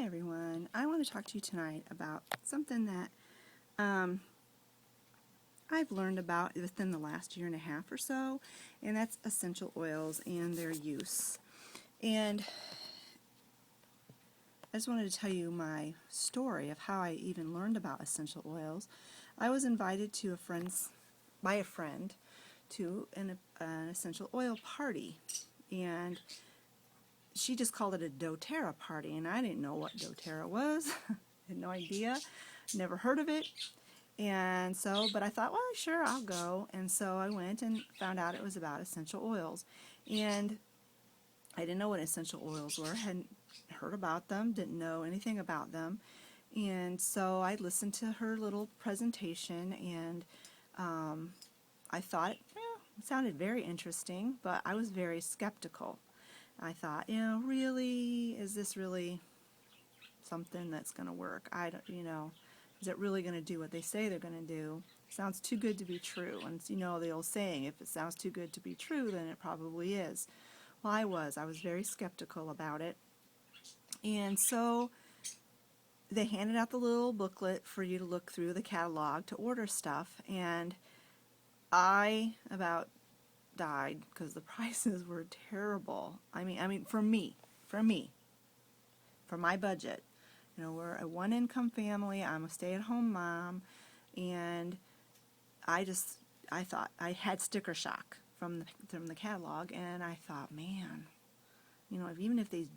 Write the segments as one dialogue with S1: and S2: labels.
S1: Hi everyone. I want to talk to you tonight about something that I've learned about within the last year and a half or so, and that's essential oils and their use. And I just wanted to tell you my story of how I even learned about essential oils. I was invited to by a friend to an essential oil party, and she just called it a doTERRA party, and I didn't know what doTERRA was. Had no idea, never heard of it. And so, but I thought, well, sure, I'll go. And so I went and found out it was about essential oils. And I didn't know what essential oils were, hadn't heard about them, didn't know anything about them. And so I listened to her little presentation, and I thought, it sounded very interesting, but I was very skeptical. I thought, really, is this really something that's going to work? I don't, is it really going to do what they say they're going to do? Sounds too good to be true. And the old saying, if it sounds too good to be true, then it probably is. Well, I was very skeptical about it. And so they handed out the little booklet for you to look through the catalog to order stuff, and I about died because the prices were terrible. I mean for my budget. We're a one-income family. I'm a stay-at-home mom, and I thought I had sticker shock from the catalog, and I thought, man, even if they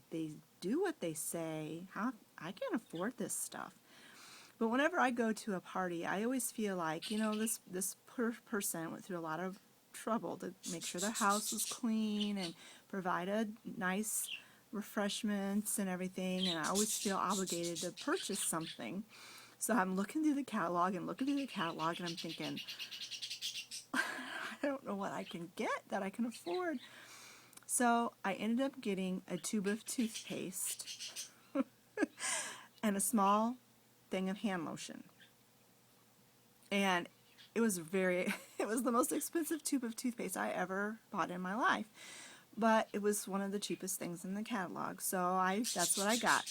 S1: do what they say, how I can't afford this stuff. But whenever I go to a party, I always feel like, this person went through a lot of trouble to make sure their house was clean and provide a nice refreshments and everything, and I always feel obligated to purchase something. So I'm looking through the catalog and I'm thinking, I don't know what I can get that I can afford. So I ended up getting a tube of toothpaste and a small thing of hand lotion. And it was the most expensive tube of toothpaste I ever bought in my life. But it was one of the cheapest things in the catalog, so that's what I got.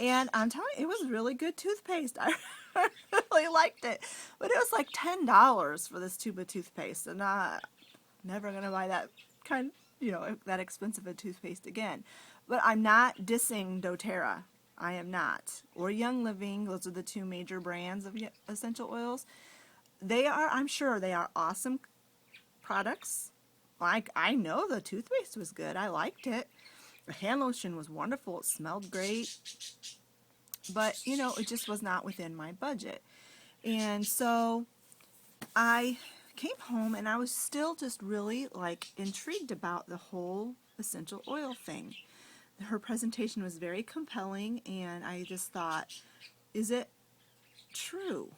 S1: And I'm telling you, it was really good toothpaste. I really liked it. But it was like $10 for this tube of toothpaste, and I'm never going to buy that that expensive a toothpaste again. But I'm not dissing doTERRA. I am not. Or Young Living. Those are the two major brands of essential oils. I'm sure they are awesome products. I know the toothpaste was good. I liked it. The hand lotion was wonderful. It smelled great. But, it just was not within my budget. And so I came home, and I was still just really, intrigued about the whole essential oil thing. Her presentation was very compelling, and I just thought, is it true?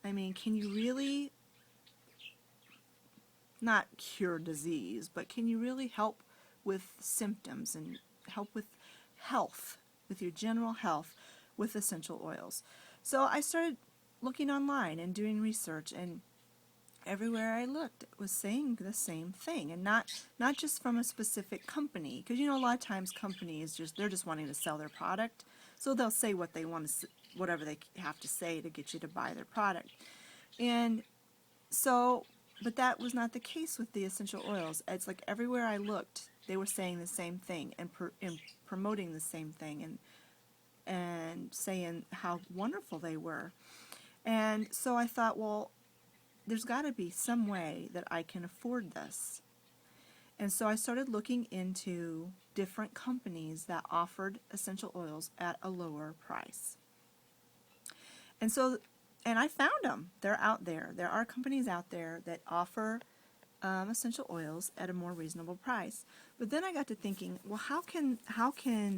S1: I mean, can you really not cure disease, but can you really help with symptoms and help with health, with your general health, with essential oils? So I started looking online and doing research, and everywhere I looked, it was saying the same thing, and not just from a specific company, because a lot of times companies they're just wanting to sell their product, so they'll say what they want to, whatever they have to say to get you to buy their product. And so, but that was not the case with the essential oils. It's like everywhere I looked, they were saying the same thing and promoting the same thing and saying how wonderful they were. And so I thought, well, there's got to be some way that I can afford this. And so I started looking into different companies that offered essential oils at a lower price. And I found them. They're out there. There are companies out there that offer essential oils at a more reasonable price. But then I got to thinking, well, how can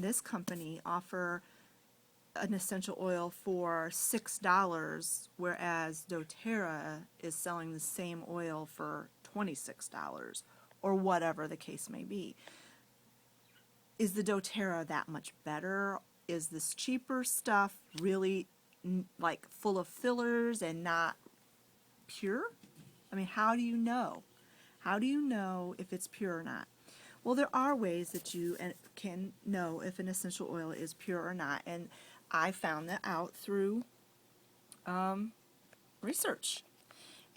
S1: this company offer an essential oil for $6, whereas doTERRA is selling the same oil for $26, or whatever the case may be? Is the doTERRA that much better? Is this cheaper stuff really full of fillers and not pure? I mean, how do you know? How do you know if it's pure or not? Well, there are ways that you can know if an essential oil is pure or not, and I found that out through research.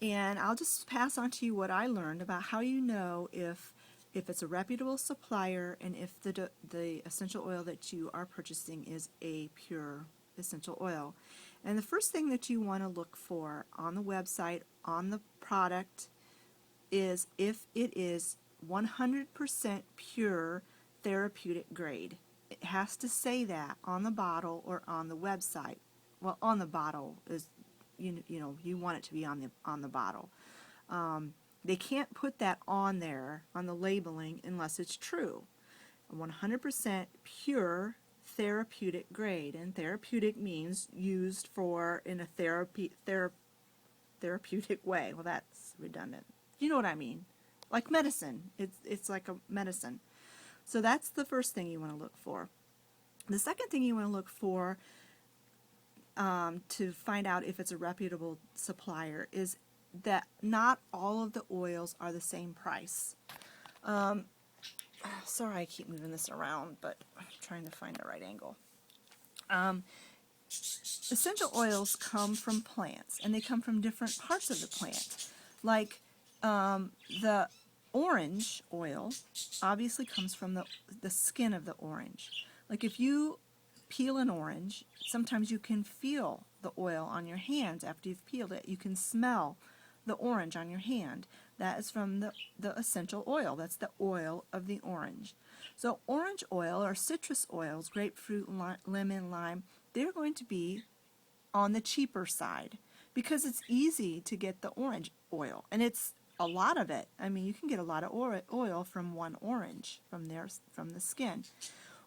S1: And I'll just pass on to you what I learned about how you know if it's a reputable supplier and if the essential oil that you are purchasing is a pure essential oil. And the first thing that you want to look for on the website, on the product, is if it is 100% pure therapeutic grade. It has to say that on the bottle or on the website. Well, on the bottle is, you want it to be on the bottle. They can't put that on there on the labeling unless it's true. 100% pure therapeutic grade, and therapeutic means used for in a therapeutic way. Well, that's redundant. You know what I mean? Like medicine. It's like a medicine. So that's the first thing you want to look for. The second thing you want to look for to find out if it's a reputable supplier is that not all of the oils are the same price. Sorry, I keep moving this around, but I'm trying to find the right angle. Essential oils come from plants, and they come from different parts of the plant. Like the orange oil obviously comes from the skin of the orange. Like if you peel an orange, sometimes you can feel the oil on your hands after you've peeled it. You can smell the orange on your hand. That is from the essential oil. That's the oil of the orange. So orange oil or citrus oils, grapefruit, lemon, lime, they're going to be on the cheaper side because it's easy to get the orange oil, and it's a lot of it. I mean, you can get a lot of oil from one orange from the skin.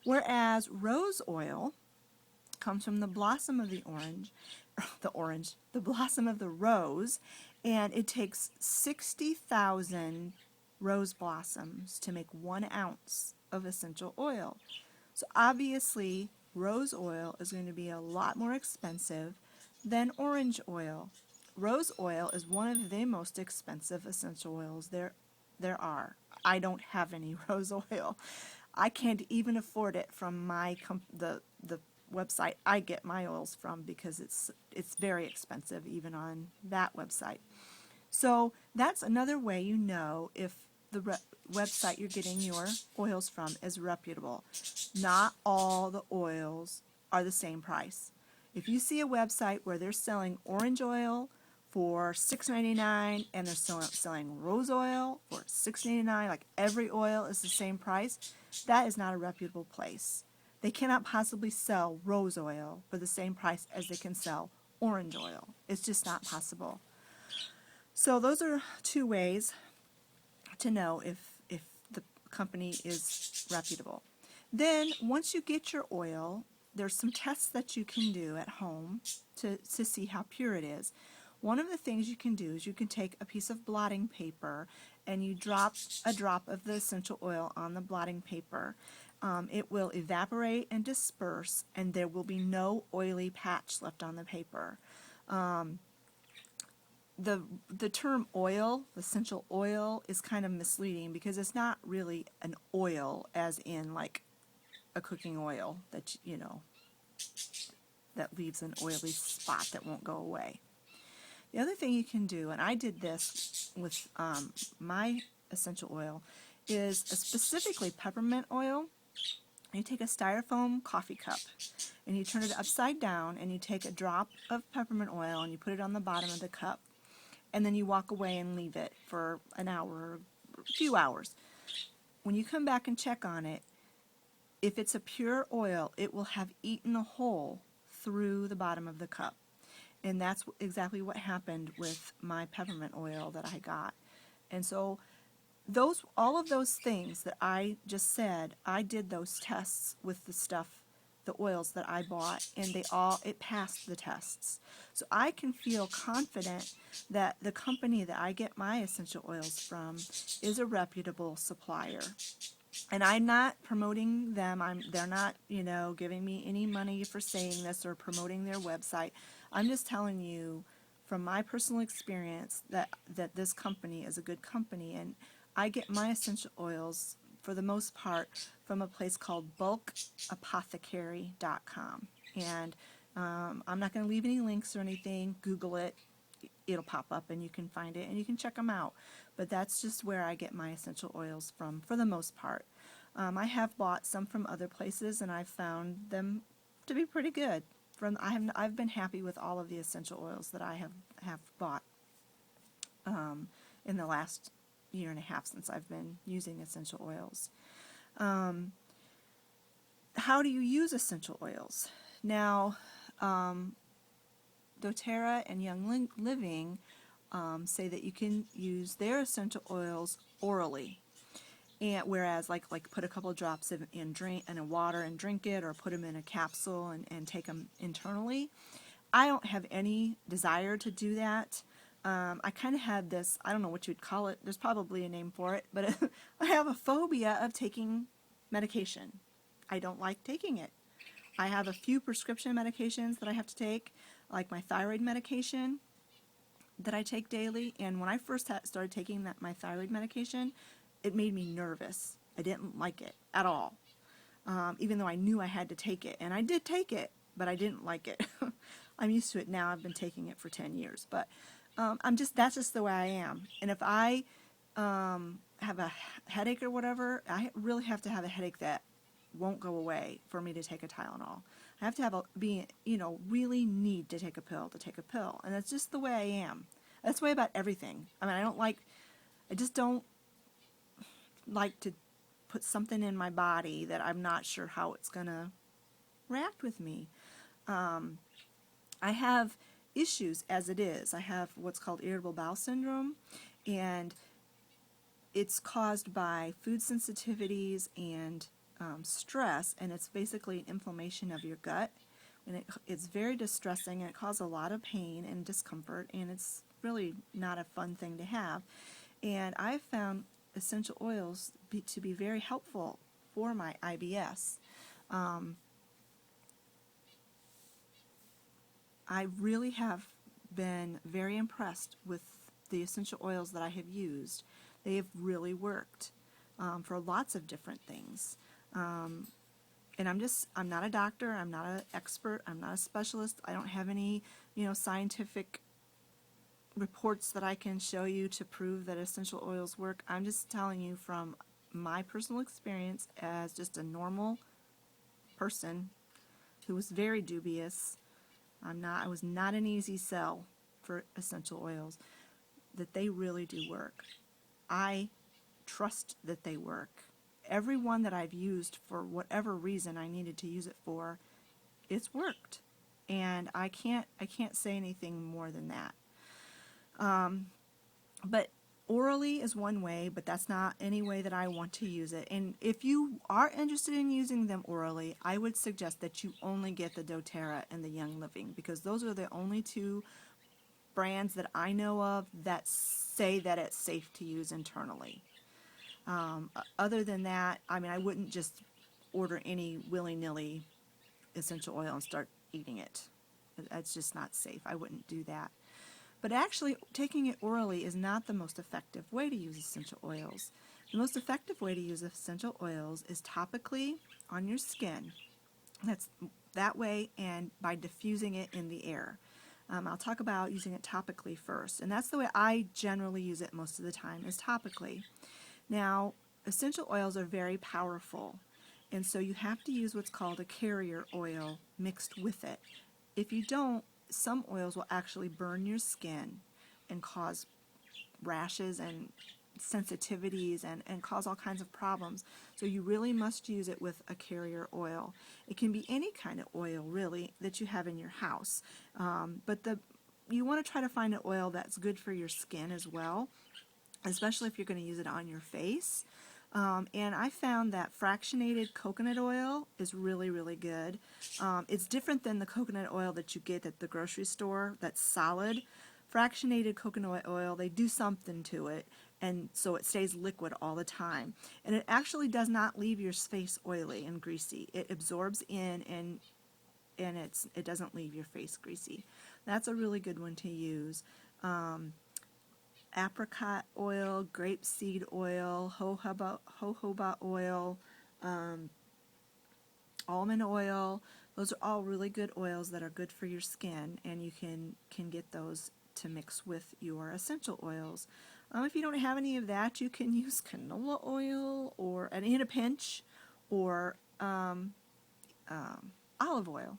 S1: Whereas rose oil comes from the blossom of the blossom of the rose, and it takes 60,000 rose blossoms to make 1 ounce of essential oil. So obviously, rose oil is going to be a lot more expensive than orange oil. Rose oil is one of the most expensive essential oils there are. I don't have any rose oil. I can't even afford it from the website I get my oils from because it's very expensive even on that website. So that's another way you know if the website you're getting your oils from is reputable. Not all the oils are the same price. If you see a website where they're selling orange oil for $6.99 and they're selling rose oil for $6.99, like every oil is the same price, that is not a reputable place. They cannot possibly sell rose oil for the same price as they can sell orange oil. It's just not possible. So those are 2 ways to know if the company is reputable. Then once you get your oil, there's some tests that you can do at home to see how pure it is. One of the things you can do is you can take a piece of blotting paper and you drop a drop of the essential oil on the blotting paper. It will evaporate and disperse, and there will be no oily patch left on the paper. The term oil, essential oil, is kind of misleading because it's not really an oil as in like a cooking oil that that leaves an oily spot that won't go away. The other thing you can do, and I did this with my essential oil, is specifically peppermint oil. You take a styrofoam coffee cup and you turn it upside down and you take a drop of peppermint oil and you put it on the bottom of the cup, and then you walk away and leave it for an hour or a few hours. When you come back and check on it, if it's a pure oil, it will have eaten a hole through the bottom of the cup. And that's exactly what happened with my peppermint oil that I got. And so all of those things that I just said, I did those tests with the oils that I bought, and it passed the tests. So I can feel confident that the company that I get my essential oils from is a reputable supplier. And I'm not promoting them. They're not, giving me any money for saying this or promoting their website. I'm just telling you from my personal experience that this company is a good company, and I get my essential oils for the most part from a place called bulkapothecary.com. And I'm not going to leave any links or anything. Google it. It'll pop up and you can find it and you can check them out. But that's just where I get my essential oils from for the most part. I have bought some from other places and I've found them to be pretty good. I've been happy with all of the essential oils that I have bought in the last year and a half since I've been using essential oils. How do you use essential oils? Now, doTERRA and Young Living say that you can use their essential oils orally, and whereas like put a couple of drops in water and drink it, or put them in a capsule and take them internally. I don't have any desire to do that. I kind of had this, I don't know what you'd call it, there's probably a name for it, but I have a phobia of taking medication. I don't like taking it. I have a few prescription medications that I have to take, like my thyroid medication that I take daily, and when I first started taking my thyroid medication, it made me nervous. I didn't like it at all, even though I knew I had to take it, and I did take it, but I didn't like it. I'm used to it now. I've been taking it for 10 years, but that's just the way I am. And if I have a headache or whatever, I really have to have a headache that won't go away for me to take a Tylenol. I have to really need to take a pill, and that's just the way I am. That's the way about everything. I mean, I just don't like to put something in my body that I'm not sure how it's gonna react with me. I have issues as it is. I have what's called irritable bowel syndrome, and it's caused by food sensitivities and stress, and it's basically inflammation of your gut, and it's very distressing, and it causes a lot of pain and discomfort, and it's really not a fun thing to have. And I've found essential oils to be very helpful for my IBS. I really have been very impressed with the essential oils that I have used. They have really worked for lots of different things. And I'm not a doctor, I'm not an expert, I'm not a specialist, I don't have any, scientific reports that I can show you to prove that essential oils work. I'm just telling you from my personal experience as just a normal person who was very dubious. I was not an easy sell for essential oils, that they really do work. I trust that they work. Every one that I've used for whatever reason I needed to use it for, it's worked. And I can't say anything more than that. But orally is one way, but that's not any way that I want to use it. And if you are interested in using them orally, I would suggest that you only get the doTERRA and the Young Living, because those are the only two brands that I know of that say that it's safe to use internally. Other than that, I mean, I wouldn't just order any willy-nilly essential oil and start eating it. That's just not safe. I wouldn't do that. But actually, taking it orally is not the most effective way to use essential oils. The most effective way to use essential oils is topically on your skin. That's that way, and by diffusing it in the air. I'll talk about using it topically first, and that's the way I generally use it most of the time, is topically. Now, essential oils are very powerful, and so you have to use what's called a carrier oil mixed with it. If you don't, some oils will actually burn your skin and cause rashes and sensitivities and cause all kinds of problems. So you really must use it with a carrier oil. It can be any kind of oil, really, that you have in your house. But you want to try to find an oil that's good for your skin as well, especially if you're going to use it on your face. And I found that fractionated coconut oil is really, really good. It's different than the coconut oil that you get at the grocery store that's solid. Fractionated coconut oil, they do something to it, and so it stays liquid all the time. And it actually does not leave your face oily and greasy. It absorbs in, and it doesn't leave your face greasy. That's a really good one to use. Apricot oil, grapeseed oil, jojoba oil, almond oil. Those are all really good oils that are good for your skin, and you can get those to mix with your essential oils. If you don't have any of that, you can use canola oil, or, and in a pinch, or olive oil.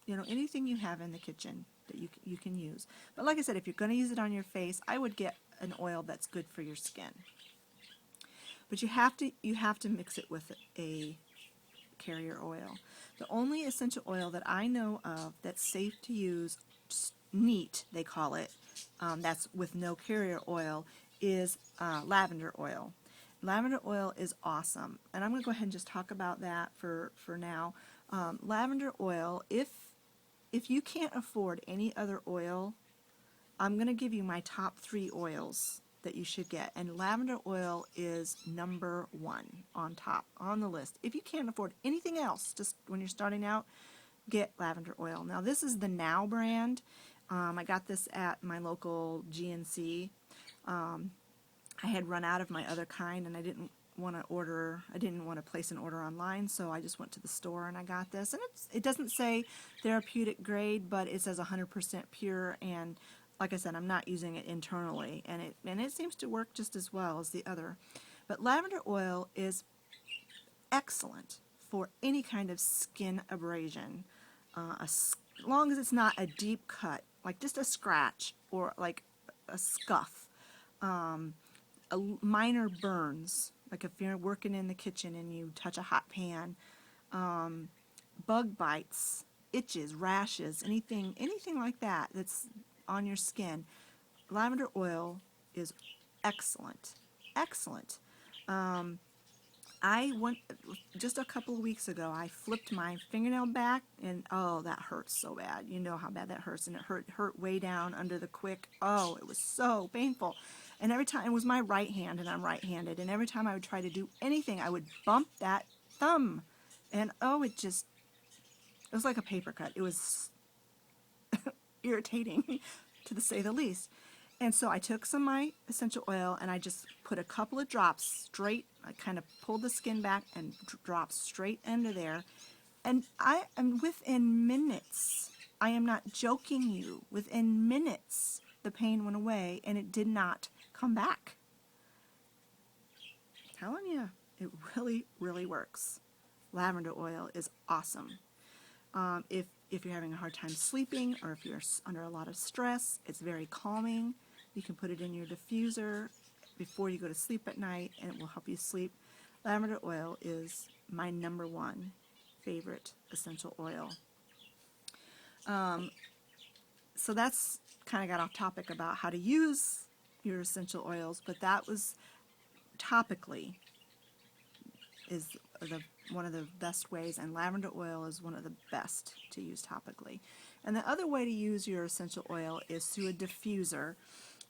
S1: Anything you have in the kitchen that you can use. But like I said, if you're going to use it on your face, I would get an oil that's good for your skin. But you have to mix it with a carrier oil. The only essential oil that I know of that's safe to use, neat they call it, that's with no carrier oil, is lavender oil. Lavender oil is awesome, and I'm going to go ahead and just talk about that for now. Lavender oil, if you can't afford any other oil, I'm going to give you my top 3 oils that you should get, and lavender oil is number 1 on the list. If you can't afford anything else, just when you're starting out, get lavender oil. Now this is the Now brand. I got this at my local GNC. I had run out of my other kind, and I didn't want to place an order online, so I just went to the store and I got this. And it doesn't say therapeutic grade, but it says 100% pure, and like I said, I'm not using it internally, and it seems to work just as well as the other. But lavender oil is excellent for any kind of skin abrasion, as long as it's not a deep cut, like just a scratch or like a scuff, minor burns, like if you're working in the kitchen and you touch a hot pan, bug bites, itches, rashes, anything like that that's on your skin. Lavender oil is excellent. I went just a couple of weeks ago. I flipped my fingernail back, and oh, that hurts so bad. You know how bad that hurts, and it hurt way down under the quick. Oh, it was so painful. And every time, it was my right hand, and I'm right-handed, and every time I would try to do anything, I would bump that thumb, and oh, it was like a paper cut. It was irritating, to say the least. And so I took some of my essential oil, and I just put a couple of drops straight. I kind of pulled the skin back and dropped straight into there. And I am within minutes, I am not joking you, within minutes the pain went away, and it did not come back. I'm telling you, it really, really works. Lavender oil is awesome. If you're having a hard time sleeping, or if you're under a lot of stress, it's very calming. You can put it in your diffuser before you go to sleep at night, and it will help you sleep. Lavender oil is my number 1 favorite essential oil. So that's kind of got off topic about how to use your essential oils, but that was topically is one of the best ways, and lavender oil is one of the best to use topically. And the other way to use your essential oil is through a diffuser.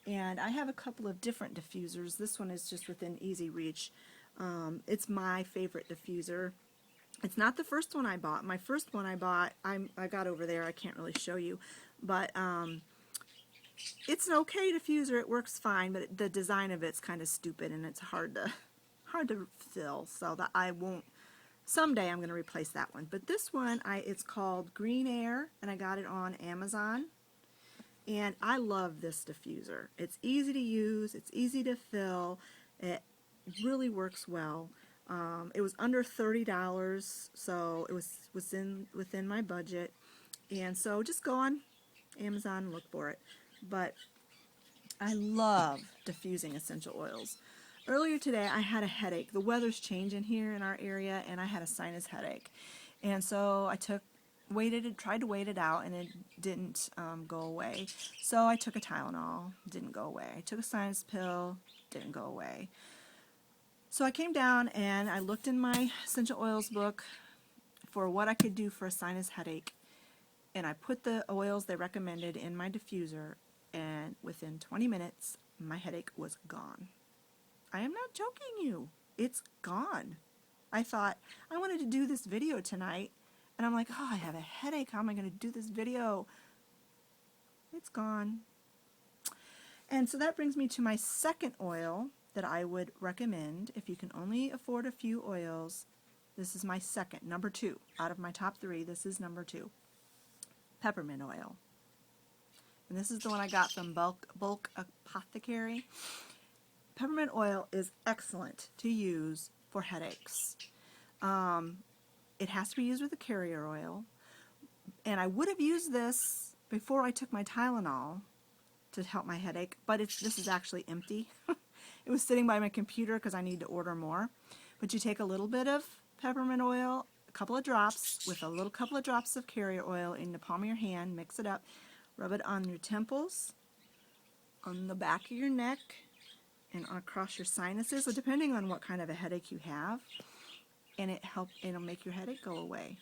S1: And I have a couple of different diffusers. This one is just within easy reach. It's my favorite diffuser. It's not the first one I bought. My first one I bought, I got over there. I can't really show you, but it's an okay diffuser. It works fine, but the design of it's kind of stupid, and it's hard to fill. So that I won't. Someday I'm going to replace that one. But this one, it's called Green Air, and I got it on Amazon. And I love this diffuser. It's easy to use. It's easy to fill. It really works well. It was under $30, so it was within my budget. And so just go on Amazon and look for it. But I love diffusing essential oils. Earlier today, I had a headache. The weather's changing here in our area, and I had a sinus headache. And so I tried to wait it out, and it didn't go away. So I took a Tylenol, didn't go away. I took a sinus pill, didn't go away. So I came down and I looked in my essential oils book for what I could do for a sinus headache, and I put the oils they recommended in my diffuser, and within 20 minutes my headache was gone. I am not joking you. It's gone. I thought, I wanted to do this video tonight, and I'm like, oh, I have a headache. How am I going to do this video? It's gone. And so that brings me to my second oil that I would recommend if you can only afford a few oils. This is my second, number 2. Out of my top 3, this is number 2. Peppermint oil. And this is the one I got from Bulk Apothecary. Peppermint oil is excellent to use for headaches. It has to be used with a carrier oil. And I would have used this before I took my Tylenol to help my headache, but this is actually empty. It was sitting by my computer because I need to order more. But you take a little bit of peppermint oil, a couple of drops, with a couple of drops of carrier oil in the palm of your hand, mix it up, rub it on your temples, on the back of your neck, and across your sinuses, so depending on what kind of a headache you have, and it'll make your headache go away.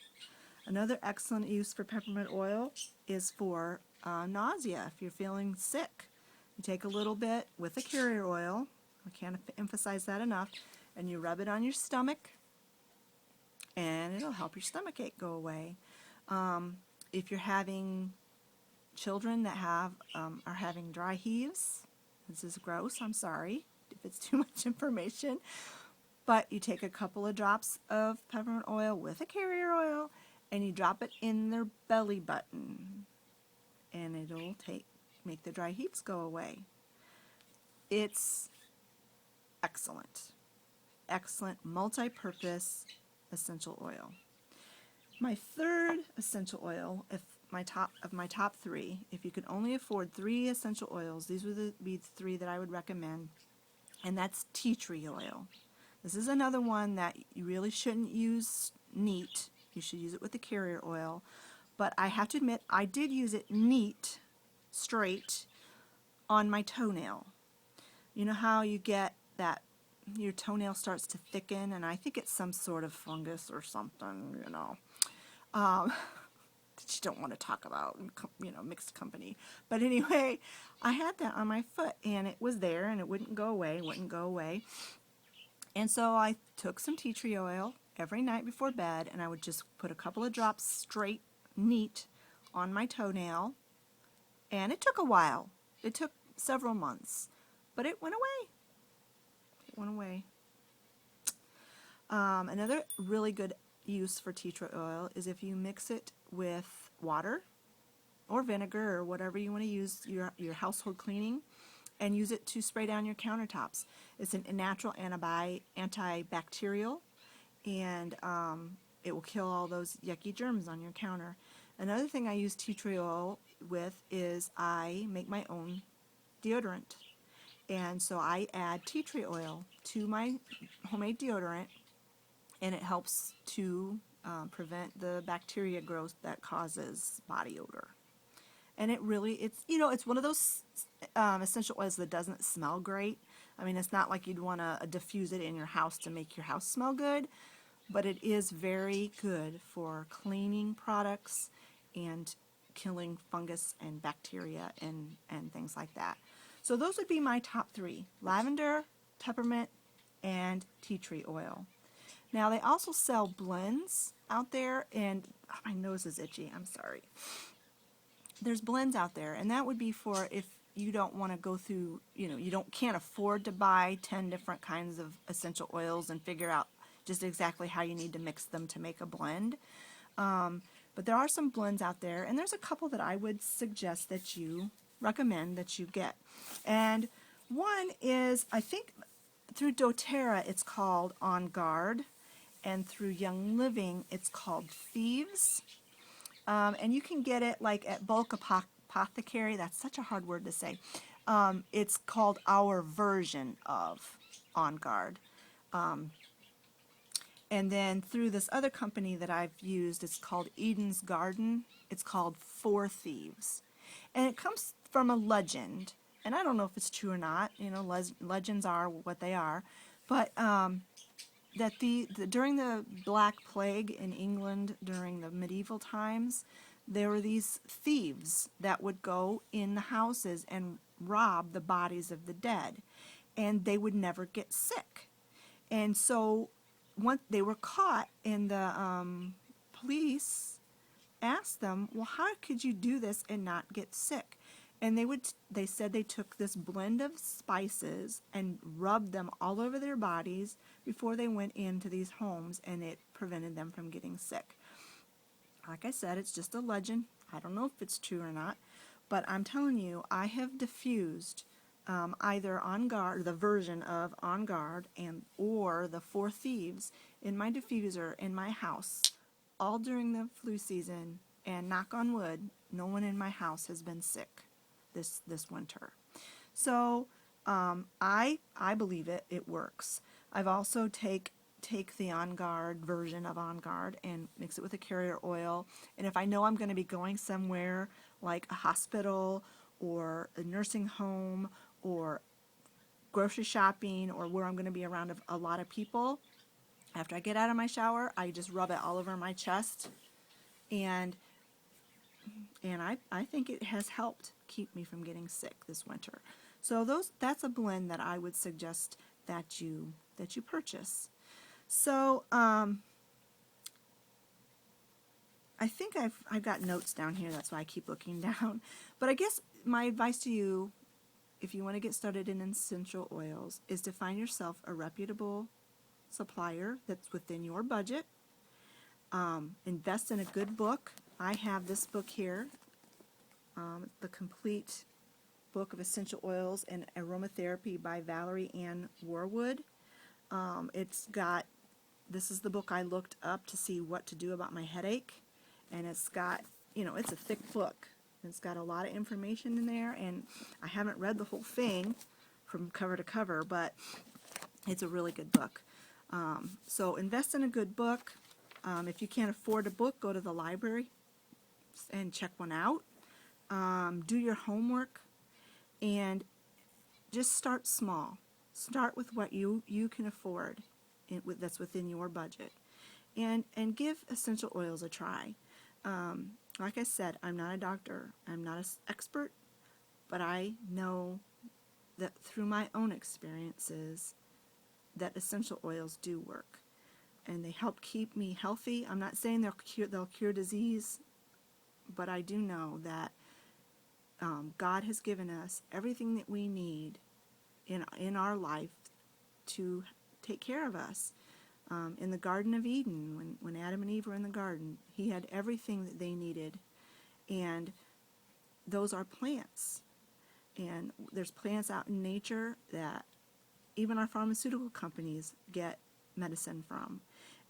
S1: Another excellent use for peppermint oil is for nausea. If you're feeling sick, you take a little bit with a carrier oil, I can't emphasize that enough, and you rub it on your stomach, and it'll help your stomach ache go away. If you're having children that are having dry heaves, this is gross, I'm sorry if it's too much information, but you take a couple of drops of peppermint oil with a carrier oil and you drop it in their belly button, and it'll make the dry heaves go away. It's excellent multi-purpose essential oil. My third essential oil, my top 3, if you could only afford 3 essential oils, these would be the 3 that I would recommend, and that's tea tree oil. This is another one that you really shouldn't use neat. You should use it with the carrier oil, but I have to admit I did use it neat, straight, on my toenail. You know how you get that your toenail starts to thicken, and I think it's some sort of fungus or something, that you don't want to talk about, mixed company. But anyway, I had that on my foot, and it was there, and it wouldn't go away. And so I took some tea tree oil every night before bed, and I would just put a couple of drops straight, neat, on my toenail. And it took a while. It took several months, but it went away. Another really good use for tea tree oil is if you mix it with water or vinegar or whatever you want to use, your household cleaning, and use it to spray down your countertops. It's a natural antibacterial, and it will kill all those yucky germs on your counter. Another thing I use tea tree oil with is I make my own deodorant. And so I add tea tree oil to my homemade deodorant, and it helps to prevent the bacteria growth that causes body odor. And it's one of those essential oils that doesn't smell great. I mean, it's not like you'd want to diffuse it in your house to make your house smell good, but it is very good for cleaning products and killing fungus and bacteria and things like that. So those would be my top 3: lavender, peppermint, and tea tree oil. Now they also sell blends out there, and my nose is itchy, I'm sorry. There's blends out there, and that would be for if you don't want to go through, can't afford to buy 10 different kinds of essential oils and figure out just exactly how you need to mix them to make a blend. But there are some blends out there, and there's a couple that I would suggest that you recommend that you get. And one is, I think through doTERRA it's called On Guard, and through Young Living it's called Thieves. And you can get it like at Bulk Apothecary. That's such a hard word to say. It's called our version of On Guard. And then through this other company that I've used, it's called Eden's Garden. It's called For Thieves. And it comes from a legend. And I don't know if it's true or not. Legends are what they are. But that during the Black Plague in England during the medieval times, there were these thieves that would go in the houses and rob the bodies of the dead, and they would never get sick. And so once they were caught, and the police asked them, well, how could you do this and not get sick? And they said they took this blend of spices and rubbed them all over their bodies before they went into these homes, and it prevented them from getting sick. Like I said, it's just a legend. I don't know if it's true or not, but I'm telling you, I have diffused either On Guard, the version of On Guard, or the Four Thieves in my diffuser in my house, all during the flu season. And knock on wood, no one in my house has been sick this winter. So I believe it. It works. I've also take the On Guard version of On Guard and mix it with a carrier oil. And if I know I'm going to be going somewhere like a hospital or a nursing home or grocery shopping, or where I'm going to be around a lot of people, after I get out of my shower, I just rub it all over my chest, and I think it has helped keep me from getting sick this winter. So that's a blend that I would suggest that you purchase. So I think I've got notes down here. That's why I keep looking down. But I guess my advice to you, if you want to get started in essential oils, is to find yourself a reputable supplier that's within your budget. Invest in a good book. I have this book here, The Complete Book of Essential Oils and Aromatherapy by Valerie Ann Warwood. This is the book I looked up to see what to do about my headache, and it's got, it's a thick book. It's got a lot of information in there, and I haven't read the whole thing from cover to cover, but it's a really good book. So invest in a good book. If you can't afford a book, go to the library and check one out. Do your homework, and just start small. Start with what you can afford that's within your budget, and give essential oils a try. Like I said, I'm not a doctor. I'm not an expert, but I know that through my own experiences that essential oils do work, and they help keep me healthy. I'm not saying they'll cure disease, but I do know that God has given us everything that we need in our life to take care of us. In the Garden of Eden, when Adam and Eve were in the garden, he had everything that they needed, and those are plants. And there's plants out in nature that even our pharmaceutical companies get medicine from.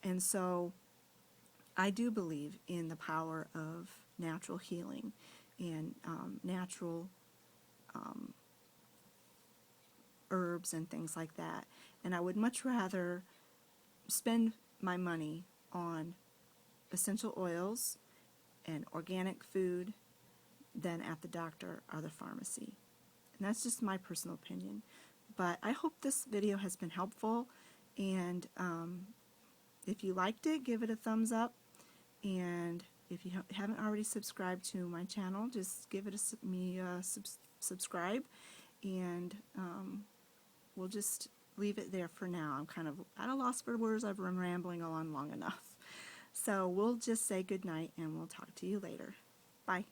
S1: And so I do believe in the power of natural healing and natural herbs and things like that. And I would much rather spend my money on essential oils and organic food than at the doctor or the pharmacy. And that's just my personal opinion. But I hope this video has been helpful, and if you liked it, give it a thumbs up, and if you haven't already subscribed to my channel, just give it a subscribe, and we'll just leave it there for now. I'm kind of at a loss for words. I've been rambling on long enough. So we'll just say good night, and we'll talk to you later. Bye.